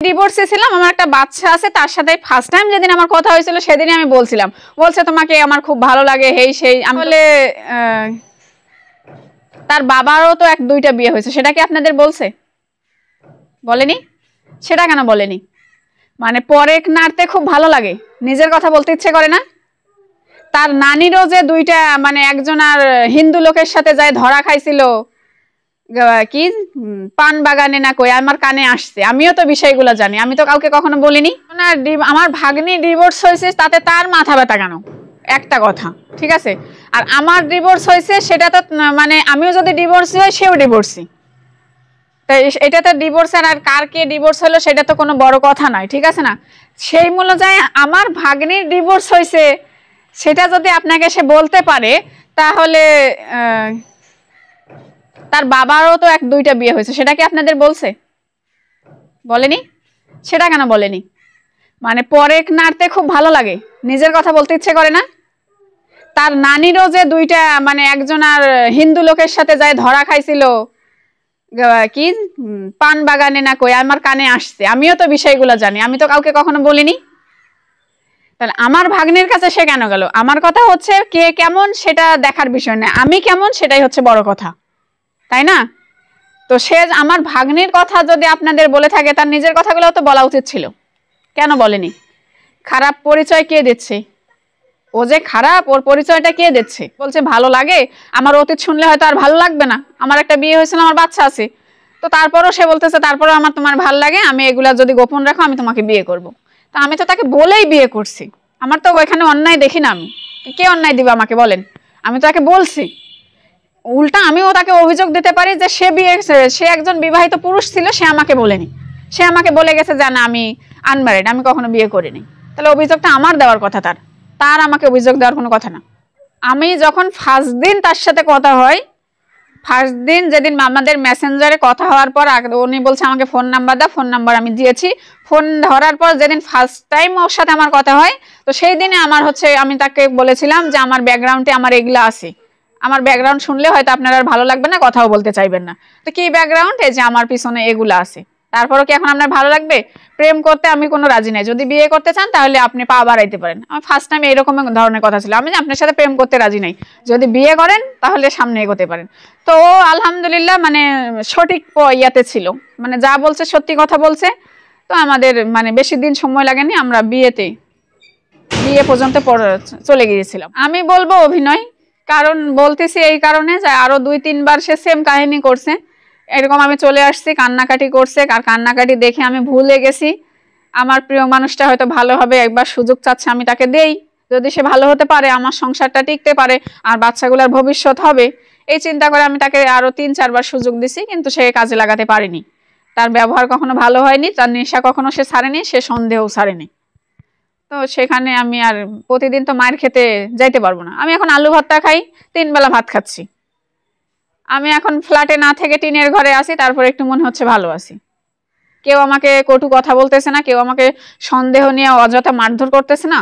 ডিভোর্সে ছিলাম, আমার একটা বাচ্চা আছে, তার সাথে ফার্স্ট টাইম যেদিন আমার কথা হয়েছিল সেদিনই আমি বলছিলাম, বলছে তোমাকে আমার খুব ভালো লাগে, হেই সেই। আমি বলে তার বাবারও তো এক দুইটা বিয়ে হয়েছে, সেটা কি আপনাদের বলছে? বলেনি? সেটা কেন বলেনি? মানে পরে নাড়তে খুব ভালো লাগে, নিজের কথা বলতে ইচ্ছে করে না? তার নানিরও যে দুইটা, মানে একজন আর হিন্দু লোকের সাথে যায় ধরা খাইছিল, কি পান বাগানে না কই, আমার কানে আসছে, আমিও তো বিষয়গুলো জানি, আমি তো কাউকে কখনো বলিনি। আমার ভাগ্নি ডিভোর্স হয়েছে, তাতে তার মাথা ব্যথা কেন? একটা কথা, ঠিক আছে। আর আমার ডিভোর্স হয়েছে সেটা তো মানে আমিও যদি ডিভোর্স হই, সেও ডিভোর্সই, তাই এটা তো ডিভোর্স। আর কার কে ডিভোর্স হলো সেটা তো কোনো বড় কথা নয়, ঠিক আছে না? সেই মূল্য যায় আমার ভাগ্নির ডিভোর্স হয়েছে, সেটা যদি আপনাকে সে বলতে পারে, তাহলে তার বাবারও তো এক দুইটা বিয়ে হয়েছে, সেটা কি আপনাদের বলছে? বলেনি? সেটা কেন বলেনি? মানে পরে নাড়তে খুব ভালো লাগে, নিজের কথা বলতে ইচ্ছে করে না? তার নানিরও যে দুইটা, মানে একজন আর হিন্দু লোকের সাথে যায় ধরা খাইছিল, কি পান বাগানে না কই, আমার কানে আসছে, আমিও তো বিষয়গুলো জানি, আমি তো কাউকে কখনো বলিনি। তাহলে আমার ভাগ্নের কাছে সে কেন গেল? আমার কথা হচ্ছে কে কেমন সেটা দেখার বিষয় না, আমি কেমন সেটাই হচ্ছে বড় কথা, তাই না? তো সে আমার ভাগ্নির কথা যদি আপনাদের বলে থাকে, তার নিজের কথাগুলো তো বলা উচিত ছিল, কেন বলেনি? খারাপ পরিচয় কে দিচ্ছে? ও যে খারাপ, ওর পরিচয়টা কে দিচ্ছে? বলছে ভালো লাগে, আমার অতীত শুনলে হয়তো আর ভালো লাগবে না, আমার একটা বিয়ে হয়েছিল, আমার বাচ্চা আছে, তো তারপরও সে বলতেছে তারপরও আমার তোমার ভালো লাগে, আমি এগুলা যদি গোপন রাখো আমি তোমাকে বিয়ে করব। তা আমি তো তাকে বলেই বিয়ে করছি, আমার তো ওইখানে অন্যায় দেখি না। আমি কে অন্যায় দিবে আমাকে বলেন? আমি তাকে বলছি। উল্টা আমিও তাকে অভিযোগ দিতে পারি যে সে একজন বিবাহিত পুরুষ ছিল, সে আমাকে বলেনি, সে আমাকে বলে গেছে যে না আমি আনম্যারিড, আমি কখনো বিয়ে করিনি। তাহলে অভিযোগটা আমার দেওয়ার কথা, তার আমাকে অভিযোগ দেওয়ার কোনো কথা না। আমি যখন ফার্স্ট দিন তার সাথে কথা হয়, ফার্স্ট দিন যেদিন আমাদের মেসেঞ্জারে কথা হওয়ার পর উনি বলছে আমাকে ফোন নাম্বার দাও, ফোন নাম্বার আমি দিয়েছি। ফোন ধরার পর যেদিন ফার্স্ট টাইম ওর সাথে আমার কথা হয়, তো সেই দিনে আমার হচ্ছে, আমি তাকে বলেছিলাম যে আমার ব্যাকগ্রাউন্ডে আমার এগুলা আছে, আমার ব্যাকগ্রাউন্ড শুনলে হয়তো আপনার আর ভালো লাগবে না, কথাও বলতে চাইবেন না। তো কি ব্যাকগ্রাউন্ড? এই যে আমার পিছনে এগুলো আছে, তারপরও কি এখন আপনার ভালো লাগবে? প্রেম করতে আমি কোনো রাজি নাই, যদি বিয়ে করতে চান তাহলে আপনি পা বাড়াইতে পারেন। আমার ফার্স্ট টাইম এরকম ধরনের কথা ছিল, আমি আপনার সাথে প্রেম করতে রাজি নাই, যদি বিয়ে করেন তাহলে সামনে এগোতে পারেন। তো ও আলহামদুলিল্লাহ মানে সঠিক ইয়াতে ছিল, মানে যা বলছে সত্যি কথা বলছে। তো আমাদের মানে বেশি দিন সময় লাগেনি, আমরা বিয়ে পর্যন্ত চলে গিয়েছিলাম। আমি বলবো অভিনয়, কারণ বলতেছি এই কারণে যে আরো 2-3 বার সে সেম কাহিনী করছে, এরকম আমি চলে আসছি, কান্নাকাটি করছে, আর কান্নাকাটি দেখে আমি ভুলে গেছি আমার প্রিয় মানুষটা হয়তো ভালো হবে, একবার সুযোগ চাচ্ছে, আমি তাকে দেই, যদি সে ভালো হতে পারে, আমার সংসারটা টিকতে পারে, আর বাচ্চাগুলোর ভবিষ্যৎ হবে, এই চিন্তা করে আমি তাকে আরো 3-4 বার সুযোগ দিছি, কিন্তু সে কাজে লাগাতে পারেনি। তার ব্যবহার কখনো ভালো হয়নি, তার নেশা কখনো সে ছাড়েনি, সে সন্দেহ ছাড়েনি। তো সেখানে আমি আর প্রতিদিন তো মায়ের খেতে যাইতে পারবো না, আমি এখন আলু ভর্তা খাই, 3 বেলা ভাত খাচ্ছি। আমি এখন ফ্ল্যাটে না থেকে টিনের ঘরে আছি, তারপর একটু মনে হচ্ছে ভালো আছি। কেউ আমাকে কটু কথা বলতেছে না, কেউ আমাকে সন্দেহ নিয়ে অযথা মারধর করতেছে না।